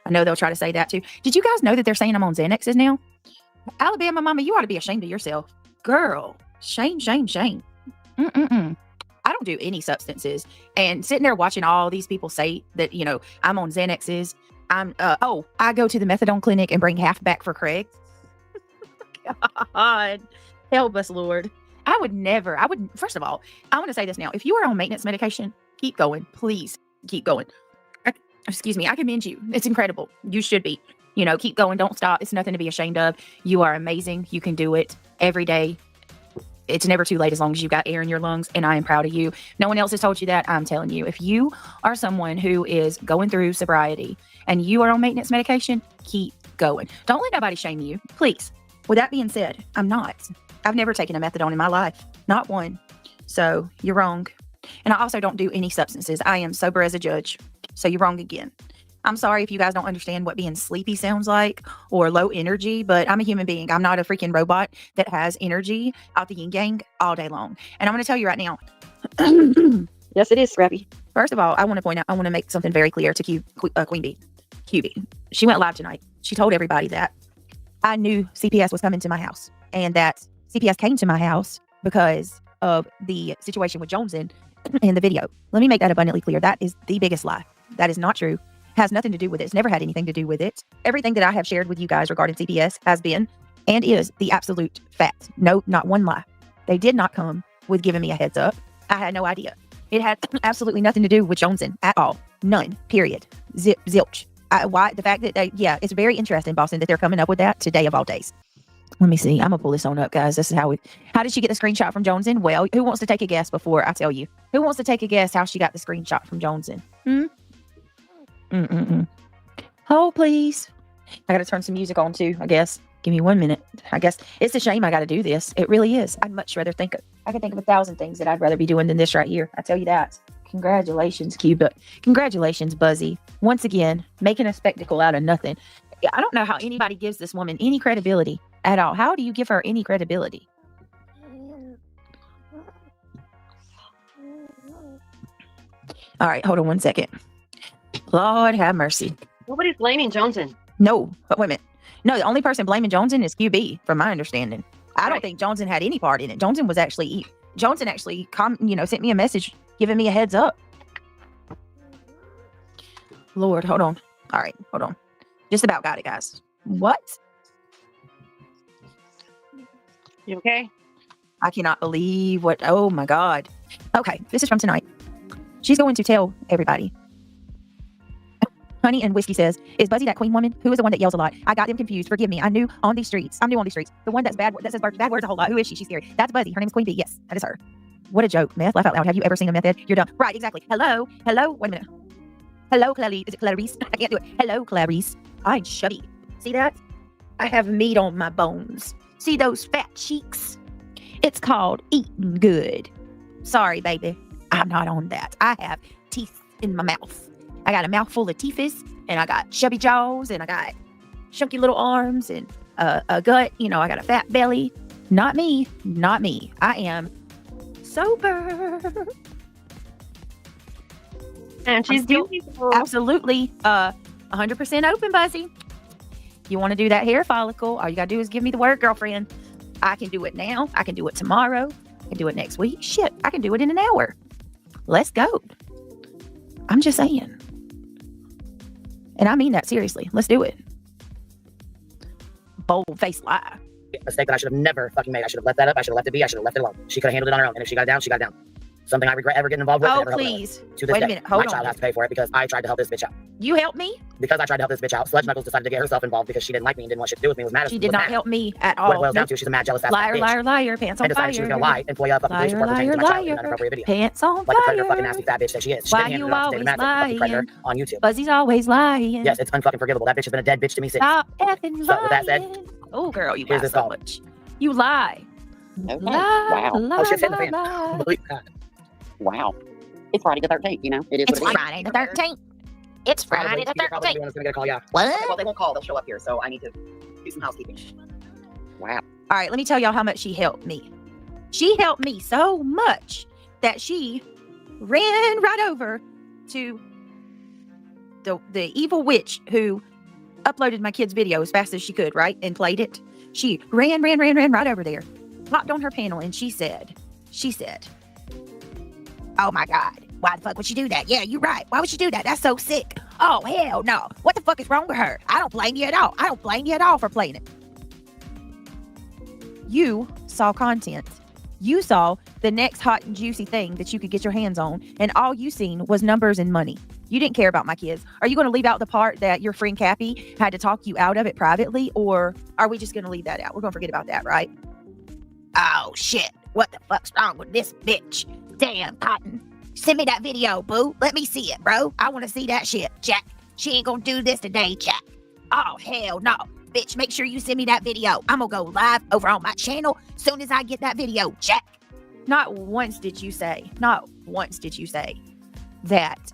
I know they'll try to say that too. Did you guys know that they're saying I'm on Xanaxes now? Alabama mama, you ought to be ashamed of yourself. Girl, shame, shame, shame. I don't do any substances. And sitting there watching all these people say that, you know, I'm on Xanaxes. I go to the methadone clinic and bring half back for Craig. God, help us, Lord. First of all, I want to say this now. If you are on maintenance medication, keep going. Please keep going. Excuse me. I commend you. It's incredible. You should be. You know, keep going. Don't stop. It's nothing to be ashamed of. You are amazing. You can do it every day. It's never too late as long as you've got air in your lungs, and I am proud of you. No one else has told you that. I'm telling you. If you are someone who is going through sobriety and you are on maintenance medication, keep going. Don't let nobody shame you, please. With that being said, I'm not. I've never taken a methadone in my life. Not one. So you're wrong. And I also don't do any substances. I am sober as a judge. So you're wrong again. I'm sorry if you guys don't understand what being sleepy sounds like or low energy, but I'm a human being. I'm not a freaking robot that has energy out the yin yang all day long. And I'm going to tell you right now. Yes, it is, Scrappy. First of all, I want to point out, I want to make something very clear to Queen Bee. QB. She went live tonight. She told everybody that I knew CPS was coming to my house and that CPS came to my house because of the situation with Jones in the video. Let me make that abundantly clear. That is the biggest lie. That is not true. Has nothing to do with it. It's never had anything to do with it. Everything that I have shared with you guys regarding CPS has been and is the absolute fact. No, not one lie. They did not come with giving me a heads up. I had no idea. It had absolutely nothing to do with Joneson at all. None. Period. Zilch. Why the fact that it's very interesting, Boston, that they're coming up with that today of all days. Let me see. I'm gonna pull this on up, guys. This is how did she get the screenshot from Joneson? Well, who wants to take a guess before I tell you? Who wants to take a guess how she got the screenshot from Joneson? Hold, please. I gotta turn some music on too, I guess. Give me 1 minute. I guess it's a shame I gotta do this. It really is. I'd much rather I could think of 1,000 things that I'd rather be doing than this right here. I tell you that. Congratulations, Cuba. Congratulations, Buzzy. Once again, making a spectacle out of nothing. I don't know how anybody gives this woman any credibility at all. How do you give her any credibility? All right, hold on 1 second. Lord have mercy. Nobody's blaming Joneson. No, but wait a minute. No, the only person blaming Joneson is QB, from my understanding. I don't think Joneson had any part in it. Joneson actually sent me a message giving me a heads up. Lord, hold on. All right, hold on. Just about got it, guys. What? You okay? I cannot believe what. Oh my God. Okay, this is from tonight. She's going to tell everybody. Honey and Whiskey says, is Buzzy that queen woman? Who is the one that yells a lot? I got them confused. Forgive me. I'm new on these streets. The one that's bad, that says bad words a whole lot. Who is she? She's scary. That's Buzzy. Her name is Queen Bee. Yes, that is her. What a joke. Meth, laugh out loud. Have you ever seen a meth head? You're dumb. Right, exactly. Hello. Wait a minute. Hello, Clarice. Is it Clarice? I can't do it. Hello, Clarice. I'm chubby. See that? I have meat on my bones. See those fat cheeks? It's called eating good. Sorry, baby. I'm not on that. I have teeth in my mouth. I got a mouthful of teethus, and I got chubby jaws, and I got chunky little arms, and a gut. You know, I got a fat belly. Not me. Not me. I am sober. And she's beautiful. Absolutely 100% open, Buzzy. You want to do that hair follicle, all you got to do is give me the word, girlfriend. I can do it now. I can do it tomorrow. I can do it next week. Shit, I can do it in an hour. Let's go. I'm just saying. And I mean that seriously. Let's do it. Bold-faced lie. Mistake that I should have never fucking made. I should have left that up. I should have left it be. I should have left it alone. She could have handled it on her own. And if she got it down, she got it down. Something I regret ever getting involved with. Oh, please. To this Wait day, a minute. Hold my on. child has to pay for it because I tried to help this bitch out. You helped me? Because I tried to help this bitch out, Sludge Knuckles decided to get herself involved because she didn't like me and didn't want shit to do with me. Was mad. She did not help me at all. What it boils down to, she's a mad, jealous ass liar, bitch. liar, liar, pants on and decided fire. she was gonna lie and FOIA fucking police report pertaining to my child in an inappropriate video. Pants on like fire. the predator fucking nasty fat bitch that she is. She Why didn't hand you it off to always David Madden, fucking predator lying? on YouTube. Buzzy's always lying. Yes, it's unfucking forgivable. That bitch has been a dead bitch to me since. Stop effing So with that said, lying. Oh, girl, you here's lie this so call. much. You lie. Okay. Lie, Wow. lie, Oh, shit's hitting the lie, fan. lie. Believe that. Wow. It's Friday the 13th, you know? It is It's what it is. Friday the 13th. It's Friday the Probably 13th. the one that's gonna get a call, yeah. What? Well, they won't call. They'll show up here, so I need to do some housekeeping. Wow. All right, let me tell y'all how much she helped me. She helped me so much that she ran right over to the evil witch who uploaded my kid's video as fast as she could, right? And played it. She ran right over there, popped on her panel, and she said, oh my God, why the fuck would she do that? Yeah, you're right. Why would she do that? That's so sick. Oh, hell no. What the fuck is wrong with her? I don't blame you at all. I don't blame you at all for playing it. You saw content. You saw the next hot and juicy thing that you could get your hands on, and all you seen was numbers and money. You didn't care about my kids. Are you going to leave out the part that your friend Cappy had to talk you out of it privately, or are we just going to leave that out? We're going to forget about that, right? Oh, shit. What the fuck's wrong with this bitch? Damn, Cotton. Send me that video, boo. Let me see it, bro. I want to see that shit, Jack. She ain't going to do this today, Jack. Oh, hell no. Bitch, make sure you send me that video. I'm going to go live over on my channel soon as I get that video, Jack. Not once did you say that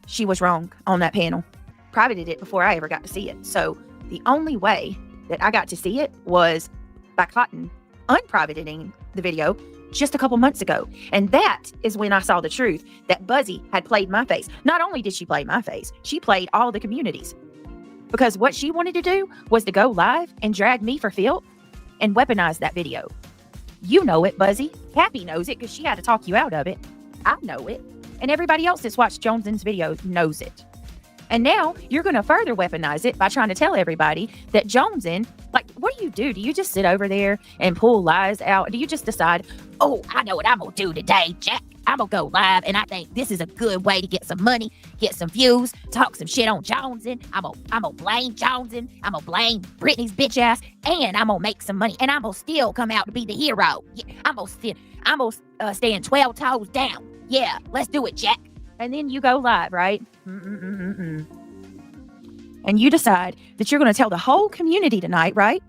she was wrong on that panel. Privated it before I ever got to see it. So the only way that I got to see it was by Cotton unprivating the video just a couple months ago. And that is when I saw the truth that Buzzy had played my face. Not only did she play my face, she played all the communities. Because what she wanted to do was to go live and drag me for filth and weaponize that video. You know it, Buzzy. Cappy knows it because she had to talk you out of it. I know it. And everybody else that's watched Jones's videos knows it. And now you're going to further weaponize it by trying to tell everybody that Jonesin, like, what do? Do you just sit over there and pull lies out? Do you just decide, oh, I know what I'm going to do today, Jack. I'm going to go live, and I think this is a good way to get some money, get some views, talk some shit on Jonesin. I'm going to blame Jonesin. I'm going to blame Brittney's bitch ass, and I'm going to make some money, and I'm going to still come out to be the hero. Yeah, I'm going to stand 12 toes down. Yeah, let's do it, Jack. And then you go live, right? And you decide that you're going to tell the whole community tonight, right?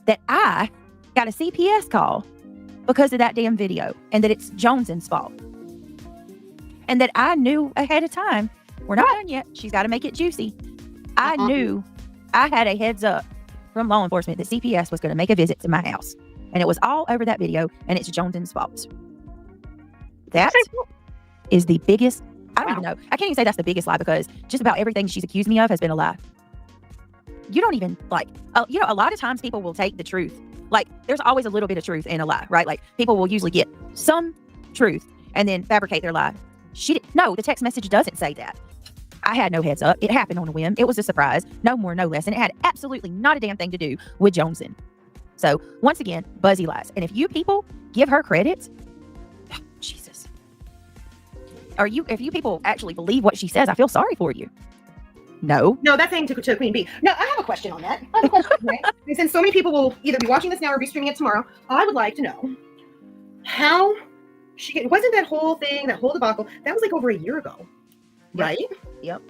That I got a CPS call because of that damn video, and that it's Jonesin's fault. And that I knew ahead of time, we're not done yet. She's got to make it juicy. I knew I had a heads up from law enforcement that CPS was going to make a visit to my house. And it was all over that video, and it's Jonesin's fault. That is the biggest, I don't even know. I can't even say that's the biggest lie, because just about everything she's accused me of has been a lie. You don't even a lot of times people will take the truth. Like, there's always a little bit of truth in a lie, right? Like, people will usually get some truth and then fabricate their lie. No, the text message doesn't say that. I had no heads up. It happened on a whim. It was a surprise. No more, no less. And it had absolutely not a damn thing to do with Jonesin. So, once again, Buzzy lies. And if you people give her credit, Jesus. If you people actually believe what she says, I feel sorry for you. No, that's saying to Queen Bee. No, I have a question on that. Right? And since so many people will either be watching this now or be streaming it tomorrow, I would like to know how wasn't that whole thing, that whole debacle, that was like over a year ago, right? Yep.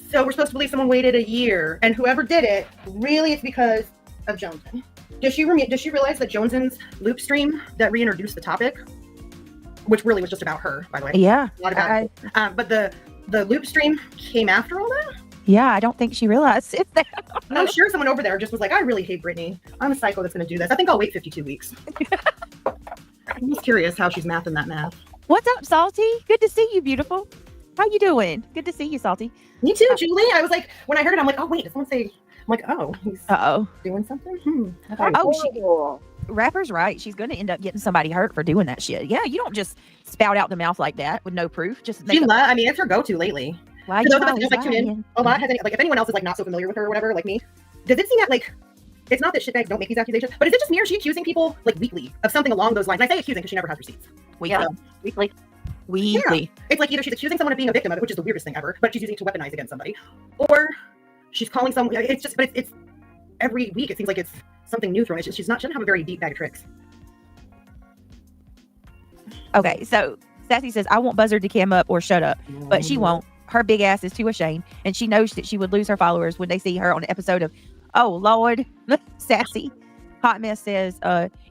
So we're supposed to believe someone waited a year, and whoever did it, really it's because of Jonesin. Does she realize that Jonesin's loop stream that reintroduced the topic, which really was just about her, by the way? Yeah. A lot about it. But the loop stream came after all that? Yeah, I don't think she realized it. I'm sure someone over there just was like, I really hate Brittney. I'm a psycho that's going to do this. I think I'll wait 52 weeks. I'm just curious how she's mathing that math. What's up, Salty? Good to see you, beautiful. How you doing? Good to see you, Salty. Me too, Julie. I was like, when I heard it, I'm like, oh, wait, did someone say? I'm like, oh, he's doing something? Rapper's right. She's going to end up getting somebody hurt for doing that shit. Yeah, you don't just spout out the mouth like that with no proof. Just I mean, it's her go-to lately. Why? For those of us who just tune in a lot, if anyone else is like not so familiar with her or whatever, like me, does it seem that like, it's not that shitbags don't make these accusations, but is it just me or is she accusing people like weekly of something along those lines? And I say accusing because she never has receipts. Weekly. Yeah. It's like either she's accusing someone of being a victim of it, which is the weirdest thing ever, but she's using it to weaponize against somebody, or she's calling someone. It's every week. It seems like it's something new thrown. She doesn't have a very deep bag of tricks. Okay, so Sassy says, I want Buzzard to cam up or shut up, but she won't. Her big ass is too ashamed, and she knows that she would lose her followers when they see her on an episode of Oh Lord. Sassy Hot Mess says,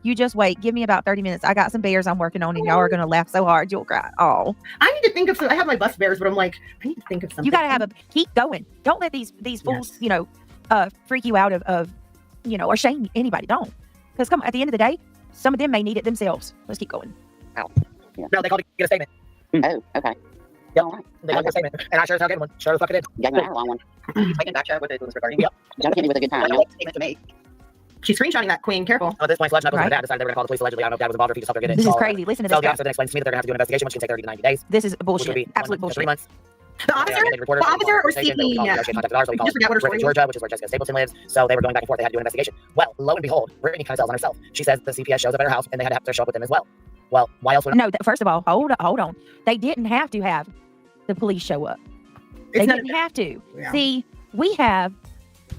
you just wait, give me about 30 minutes. I got some bears I'm working on, and y'all are gonna laugh so hard you'll cry. Oh, I need to think of some. I have my bust bears, but I'm like, I need to think of something. You gotta keep going. Don't let these fools, freak you out of or shame anybody. Don't, because at the end of the day, some of them may need it themselves. Let's keep going. Wow. Yeah. No, they called to get a statement. Oh, okay. Yep. All right. They got their statement. And I sure as hell get one. Sure the fuck it did. Got an hour long one. I can back chat with it regarding. Yep. Jump in with a good time, you know? Statement to make. She's screenshotting that, Queen. Careful. At this point, Sludge Knuckles and her Right. dad decided they were going to call the police allegedly. I don't know if dad was involved or if he just helped her get it. This is All of crazy. Listen to So this. the guy. officer then explains to me that they're going to have to do an investigation, which can take 30 to 90 days. This is Which bullshit. would be Absolute 3 bullshit. months. The officer? Reporters, The officer or they CP? call Yeah. negotiate contacted ours, so we call Just forgot what her Griffin, story was. Georgia, which is where Jessica Stapleton lives. So they were going back and forth. They had to do an investigation. Well, lo and behold, Brittney kind of tells on herself. She says the CPS shows up at her house and they had to show up with them as well. Well, why else would No, first of all, hold on. They didn't have to have the police show up. They It's not. didn't have to. Yeah. See, we have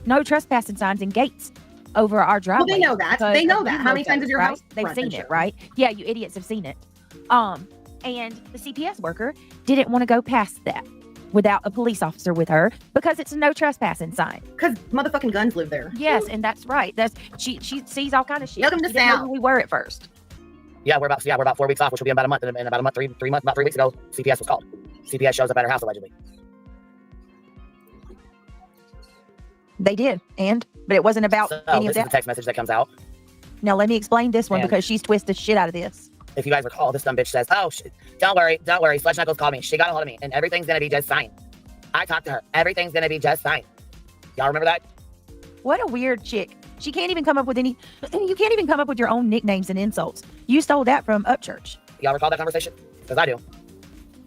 no trespassing signs and gates over our Well, driveway. they know that. because They know of that. you How many motos, times has your right? house They've front seen been it, shown? right? Yeah, you idiots have seen it. And the CPS worker didn't want to go past that without a police officer with her because it's a no trespassing sign. Because motherfucking guns live there. Yes, and that's right. That's she sees all kind of shit. Welcome to She didn't know South. who we were at first. Yeah, we're about 4 weeks off, which will be in about a month. And in about a month, three months, about 3 weeks ago, CPS was called. CPS shows up at her house allegedly. They did, but it wasn't about So any this of is the that. text message that comes out. Now let me explain this one And- because she's twisted shit out of this. If you guys recall, this dumb bitch says, "Oh, don't worry. Sludge Knuckles called me. She got a hold of me, and everything's gonna be just fine. I talked to her. Everything's gonna be just fine." Y'all remember that? What a weird chick. She can't even come up with any. You can't even come up with your own nicknames and insults. You stole that from Upchurch. Y'all recall that conversation? Because I do.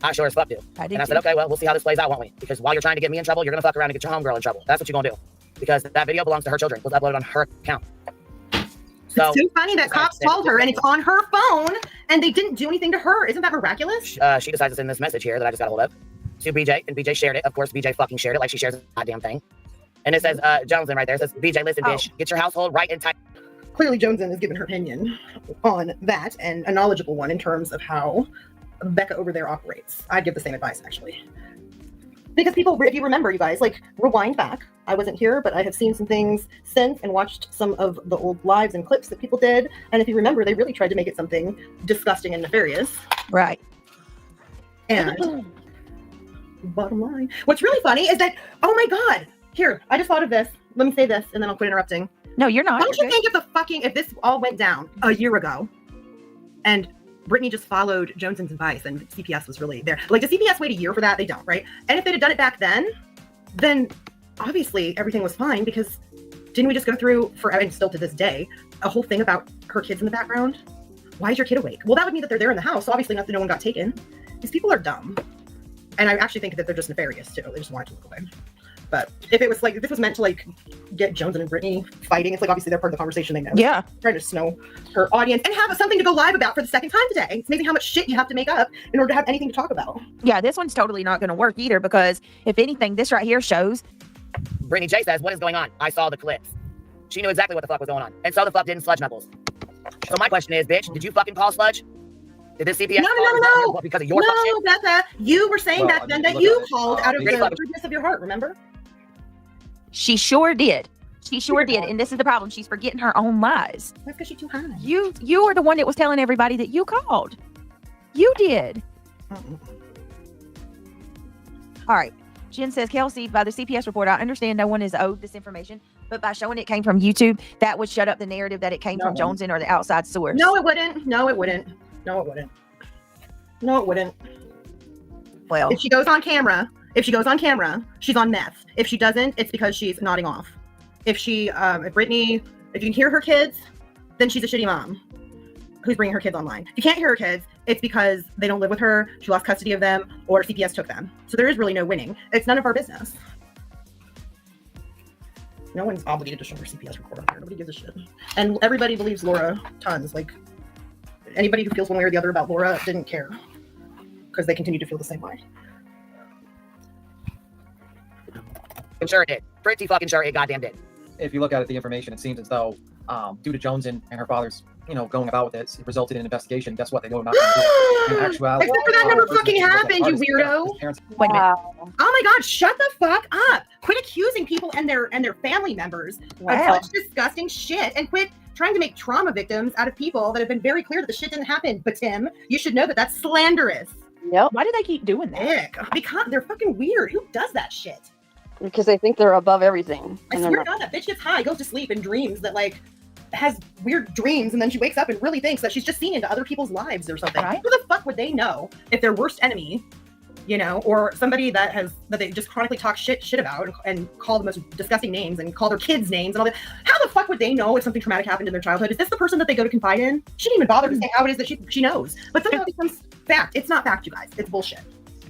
I sure as fuck do. I did. And I too. said, okay, well, we'll see how this plays out, won't we? Because while you're trying to get me in trouble, you're gonna fuck around and get your homegirl in trouble. That's what you're gonna do. Because that video belongs to her children. It was uploaded on her account. So It's too funny that cops called her and it's on her phone and they didn't do anything to her. Isn't that miraculous? she decides to send this message here that I just got a hold of to BJ, and BJ shared it. Of course, BJ fucking shared it like she shares a goddamn thing. And it says, Joneson right there. It says, BJ, listen, bitch, get your household right and tight. Clearly, Joneson has given her opinion on that and a knowledgeable one in terms of how Becca over there operates. I'd give the same advice, actually. Because people, if you remember, you guys, like, rewind back. I wasn't here, but I have seen some things since and watched some of the old lives and clips that people did. And if you remember, they really tried to make it something disgusting and nefarious. Right. And bottom line, what's really funny is that, oh my God, here, I just thought of this. Let me say this and then I'll quit interrupting. No, you're not. Don't You're you good. think if this all went down a year ago and Brittney just followed Joneson's advice and CPS was really there, like, does CPS wait a year for that? They don't, right? And if they'd have done it back then obviously everything was fine, because didn't we just go through and still to this day, a whole thing about her kids in the background? Why is your kid awake? Well, that would mean that they're there in the house. So obviously no one got taken. These people are dumb. And I actually think that they're just nefarious too. They just wanted to look away. But if it was like, if this was meant to like get Joneson and Brittney fighting, it's like obviously they're part of the conversation. They know. Yeah. Trying to snow her audience and have something to go live about for the second time today. It's amazing how much shit you have to make up in order to have anything to talk about. Yeah, this one's totally not going to work either because if anything, this right here shows. Brittney J says, what is going on? I saw the clips. She knew exactly what the fuck was going on. And so the fuck didn't Sludge Knuckles. So my question is, bitch, did you fucking call Sludge? Did this CPS No. because of your fuck shit? No, Becca, you were saying Well, that I then mean, that look you at it. called out of Really the fucking- goodness of your heart, remember? She sure did. She sure did. And this is the problem. She's forgetting her own lies. That's because she's too high. You are the one that was telling everybody that you called. You did. All right. Jen says, Kelsey, by the CPS report, I understand no one is owed this information, but by showing it came from YouTube, that would shut up the narrative that it came from No. Joneson or the outside source. No, it wouldn't. No, it wouldn't. No, it wouldn't. No, it wouldn't. Well, If she goes on camera, she's on meth. If she doesn't, it's because she's nodding off. If Brittney, if you can hear her kids, then she's a shitty mom who's bringing her kids online. If you can't hear her kids, it's because they don't live with her, she lost custody of them, or CPS took them. So there is really no winning. It's none of our business. No one's obligated to show her CPS report on here. Nobody gives a shit. And everybody believes Laura tons. Like, anybody who feels one way or the other about Laura didn't care, because they continue to feel the same way. Sure it did. Pretty fucking sure it goddamn did. If you look at the information, it seems as though due to Joneson and her father's, going about with it resulted in an investigation. Guess what? They know not to do. In actuality, Except for that never person fucking that was happened, you artist, weirdo. his parents- wait a minute. Oh my God, shut the fuck up. Quit accusing people and their family members Wow. of such disgusting shit, and quit trying to make trauma victims out of people that have been very clear that the shit didn't happen. But Tim, you should know that that's slanderous. Yep. Why do they keep doing that? Ick. Because they're fucking weird. Who does that shit? Because they think they're above everything. I And they're swear to not. God, that bitch gets high, goes to sleep, and dreams that, like, has weird dreams, and then she wakes up and really thinks that she's just seen into other people's lives or something. Right. Who the fuck would they know if their worst enemy you know, or somebody that they just chronically talk shit about and call the most disgusting names and call their kids names and all that. How the fuck would they know if something traumatic happened in their childhood? Is this the person that they go to confide in? She didn't even bother to say how it is that she knows. But somehow it becomes fact. It's not fact, you guys. It's bullshit.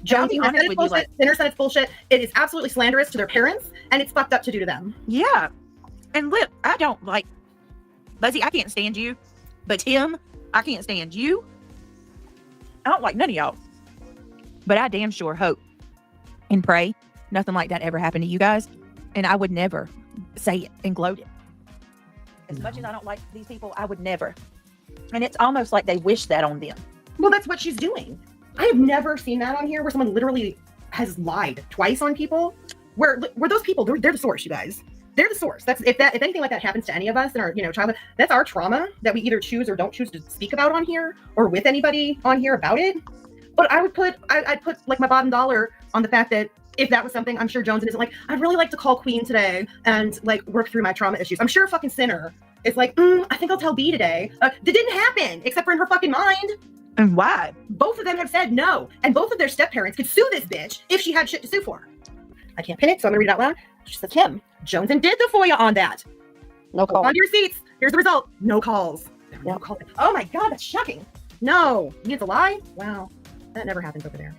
Jonesy said it's bullshit. Sinner said it's bullshit. It is absolutely slanderous to their parents, and it's fucked up to do to them. Yeah. And look, I don't like Buzzy, I can't stand you. But Tim, I can't stand you. I don't like none of y'all. But I damn sure hope and pray nothing like that ever happened to you guys. And I would never say it and gloat it. As much as I don't like these people, I would never. And it's almost like they wish that on them. Well, that's what she's doing. I have never seen that on here where someone literally has lied twice on people. Where those people, they're the source, you guys. They're the source. That's if anything like that happens to any of us in our childhood, that's our trauma that we either choose or don't choose to speak about on here or with anybody on here about it. But I'd put like my bottom dollar on the fact that if that was something, I'm sure Jones isn't like, I'd really like to call Queen today and like work through my trauma issues. I'm sure a fucking Sinner is like, I think I'll tell B today. That didn't happen except for in her fucking mind. And why? Both of them have said no, and both of their step-parents could sue this bitch if she had shit to sue for. I can't pin it, so I'm gonna read it out loud. She said, Kim, Joneson did the FOIA on that. No call. On your seats. Here's the result. No calls. No Yep. calls. Oh my God, that's shocking. No. You mean it's a lie? Wow. That never happens over there.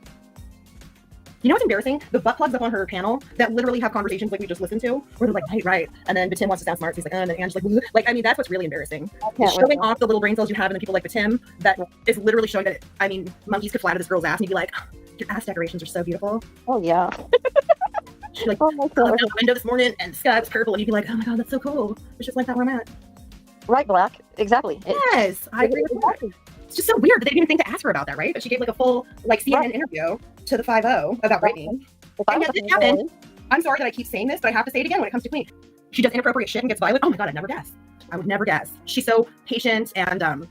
You know what's embarrassing? The butt plugs up on her panel that literally have conversations like we just listened to, where they're like, right. And then Tim wants to sound smart, so he's like, and then Anne's like, I mean, that's what's really embarrassing. Showing off the little brain cells you have in the people like the Tim that is literally showing that, I mean, monkeys could fly to this girl's ass and you'd be like, your ass decorations are so beautiful. Oh yeah. She's like, Oh my I looked God. out the window this morning and the sky was purple, and you'd be like, oh my God, that's so cool. It's just like that where I'm at. Right, Black. Exactly. Yes, I agree with that. It's just so weird that they didn't even think to ask her about that, right? But she gave like a full like CNN interview to the 5-0 about Brittney. And yet this happened. I'm sorry that I keep saying this, but I have to say it again when it comes to Queen. She does inappropriate shit and gets violent. Oh my God, I'd never guess. I would never guess. She's so patient and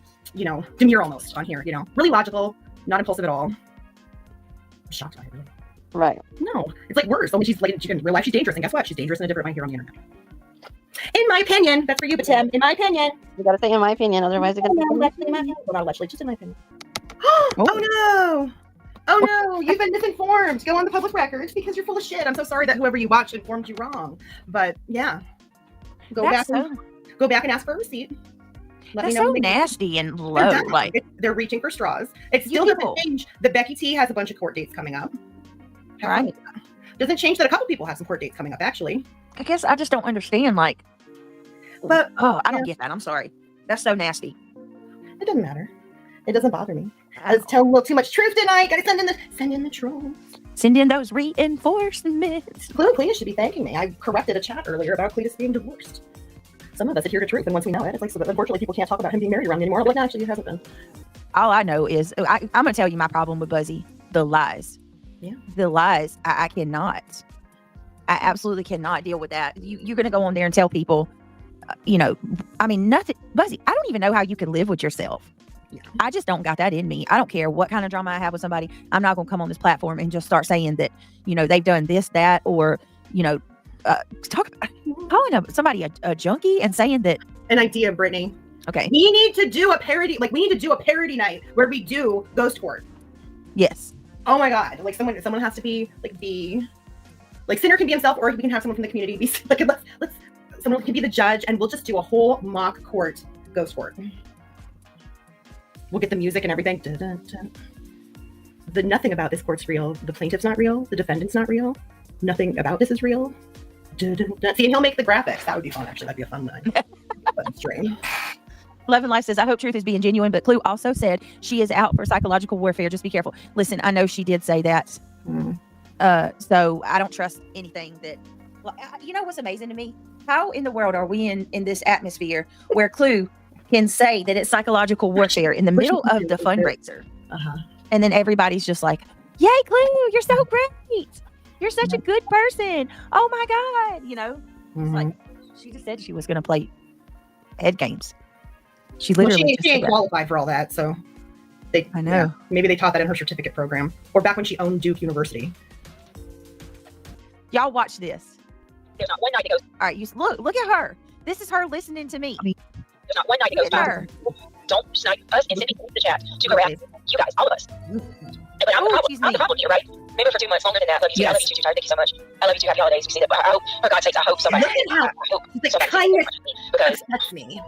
demure almost on here, really logical, not impulsive at all. I'm shocked by it, really. Right. No, it's like worse. Only she's like, in real life she's dangerous, and guess what? She's dangerous in a different way here on the internet. In my opinion, that's for you, but Tim. In my opinion, You gotta say in my opinion, otherwise it's gonna well, not allegedly, just in my opinion. Oh no, you've been misinformed. Go on the public record because you're full of shit. I'm so sorry that whoever you watched informed you wrong. But yeah, go back and ask for a receipt. Let That's me know so when they- nasty and They're low. done. Like, They're reaching for straws. It You still doesn't people. change that Becky T has a bunch of court dates coming up. Have fun Right. with that. Doesn't change that a couple people have some court dates coming up, actually. I guess I just don't understand. Like, But I don't get that. I'm sorry. That's so nasty. it doesn't matter. It doesn't bother me. I was telling a little too much truth tonight. Gotta send in the trolls. Send in those reinforcements. Cletus should be thanking me. I corrected a chat earlier about Cletus being divorced. Some of us adhere to truth, and once we know it, it's like, so unfortunately, people can't talk about him being married around anymore. I'm like, no, actually, he hasn't been. All I know is I'm going to tell you my problem with Buzzy. The lies. Yeah. The lies. I cannot. I absolutely cannot deal with that. You're going to go on there and tell people, nothing. Buzzy, I don't even know how you can live with yourself. Yeah. I just don't got that in me. I don't care what kind of drama I have with somebody. I'm not going to come on this platform and just start saying that, they've done this, that, or, calling somebody a junkie and saying that. An idea, Brittney. Okay. We need to do a parody. Like, we need to do a parody night where we do Ghost Court. Yes. Oh my God. Like, someone has to be like Sinner can be himself, or we can have someone from the community be like, let's someone can be the judge, and we'll just do a whole mock court Ghost Court. We'll get the music and everything. Dun, dun, dun. The nothing about this court's real. The plaintiff's not real. The defendant's not real. Nothing about this is real. Dun, dun, dun. See, and he'll make the graphics. That would be fun, actually. That'd be a fun night. Fun stream. Love and Life says, I hope Truth is being genuine, but Clue also said she is out for psychological warfare. Just be careful. Listen, I know she did say that. So I don't trust anything that, you know what's amazing to me? How in the world are we in this atmosphere where Clue can say that it's psychological warfare in the middle of the fundraiser? Uh-huh. And then everybody's just like, yay, Clue, you're so great. You're such a good person. Oh my God. It's like, she just said she was going to play head games. She literally she ain't qualified for all that, so I know. Maybe they taught that in her certificate program, or back when she owned Duke University. Y'all watch this. There's not one night it goes. All right, you look at her. This is her listening to me. There's not one night it goes Look at by. her. Don't snipe us and Cindy in the chat to harass you guys, all of us. And But I'm Oh, the excuse me. problem here, right? Maybe for 2 months longer than that. Love you too. I love Yes. you too, Thank you so much. I love you too. Happy holidays. We see that. But I hope, for God's sakes, I hope somebody. Look at how I hope the somebody kindness because upsets me.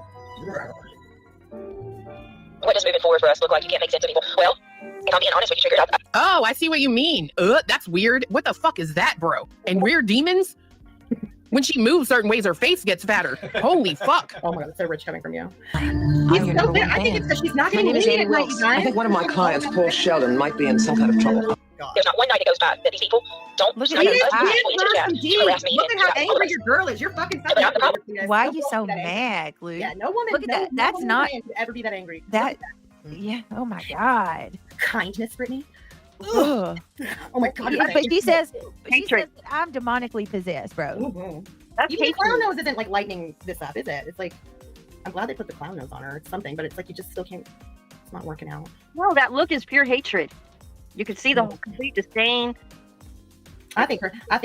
what does moving forward for us look like? You can't make sense of people. Well, if I'm being honest with you, Triggered, Oh, I see what you mean. That's weird. What the fuck is that, bro? And weird demons? When she moves certain ways, her face gets fatter. Holy fuck. Oh my god, that's so rich coming from you. I'm He's your so number good. one I think fan. it's because she's not My getting name is laid Annie at night, you Wilkes. guys. I think one of my clients, Paul Sheldon, might be in some kind of trouble. there's not one night that goes by that these people don't Look at snipe those us, eyes. people into the chat, Some G's. harass me, Look and at how all of angry us. your girl is. You're fucking but I'm the problem. Why are No you woman so is that angry. mad, Glue? Yeah, no woman. Look at no, that. no That's woman not- could ever be that angry. That, yeah. Oh my God. Kindness, Brittany. Ugh. Oh my god. Yeah, but she says Hatred. that I'm demonically possessed, bro. Mhm. That's Even the clown hatred. nose isn't like lightening this up, is it? It's like, I'm glad they put the clown nose on her. It's something, but it's like you just still can't. It's not working out. No, that look is pure hatred. You can see the whole complete disdain. I think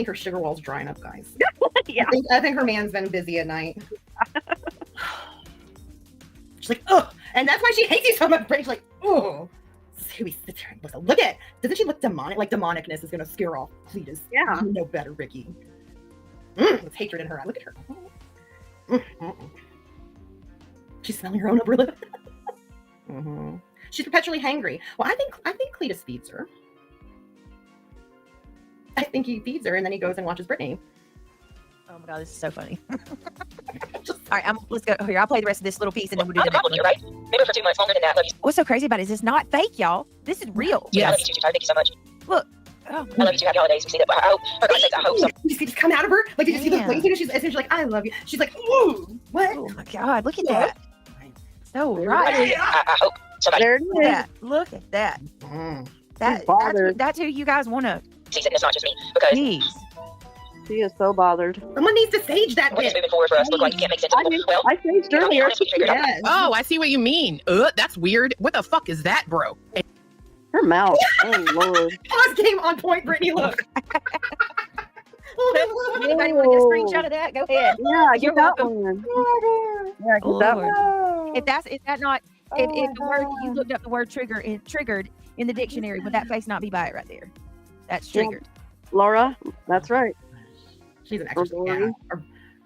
her sugar wall's drying up, guys. Yeah. I think her man's been busy at night. She's like, ugh, and that's why she hates you so much. She's like, ugh. So we sit there and look at. Doesn't she look demonic? Like demonicness is gonna scare off Cletus. Yeah. You know better, Ricky. There's hatred in her eye. Look at her. She's smelling her own upper lip. She's perpetually hangry. Well, I think Cletus feeds her. I think he feeds her and then he goes and watches Brittney. Oh my God, this is so funny. All right, let's go. Here, I'll play the rest of this little piece and then we'll do I'm the the next problem one. here, right? Maybe for 2 months longer than that. Love you. What's so crazy about it is it's not fake, y'all. This is real. I love Yes. you too, Thank you so much. Oh, I love you too. Happy holidays. We see that. But I hope, for God's sakes, I hope somebody. Did you see this come out of her? Like, did you see the Yeah. face? And she's like, I love you. She's like, ooh, what? oh my God, look at that. So There it right. is. I hope somebody There it Look at is. that. Look at that. She's bothered. That's who you guys want to sees it, and it's not just me. Because please. She is so bothered. Someone needs to sage that what does bitch. moving forward for us look like? You can't make sense of I people. did. Well, I saged if I'm being earlier. honest with you, Triggered, Yes. Oh, I see what you mean. That's weird. What the fuck is that, bro? Her mouth. Oh Lord. Pause game on point, Brittany. Look. Anybody want to get a screenshot of that? Go ahead. Yeah, You're get that welcome. one. Yeah, get that one. If the word you looked up the word triggered in the dictionary, would that face not be by it right there? That's Yeah. triggered. Laura, that's right. She's an exorcist. Or Yeah. Dory.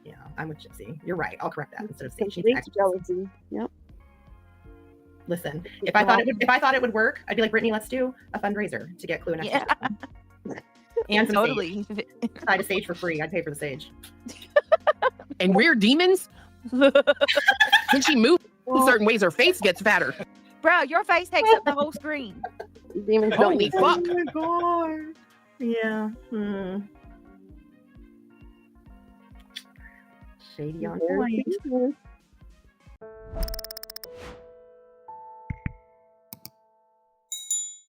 Yeah, I'm with Gypsy. You're right. I'll correct that instead of saying she's an Complete exorcist. jealousy. Yep. Listen, if I thought it would work, I'd be like, Brittany, let's do a fundraiser to get Clue and Yeah. and some Totally. sage. Buy the sage for free. I'd pay for the sage. And weird demons? When she moves certain ways, her face gets fatter. Bro, your face takes up the whole screen. Demons don't Holy need fuck. Oh my god. Yeah. Shady on point. There she is.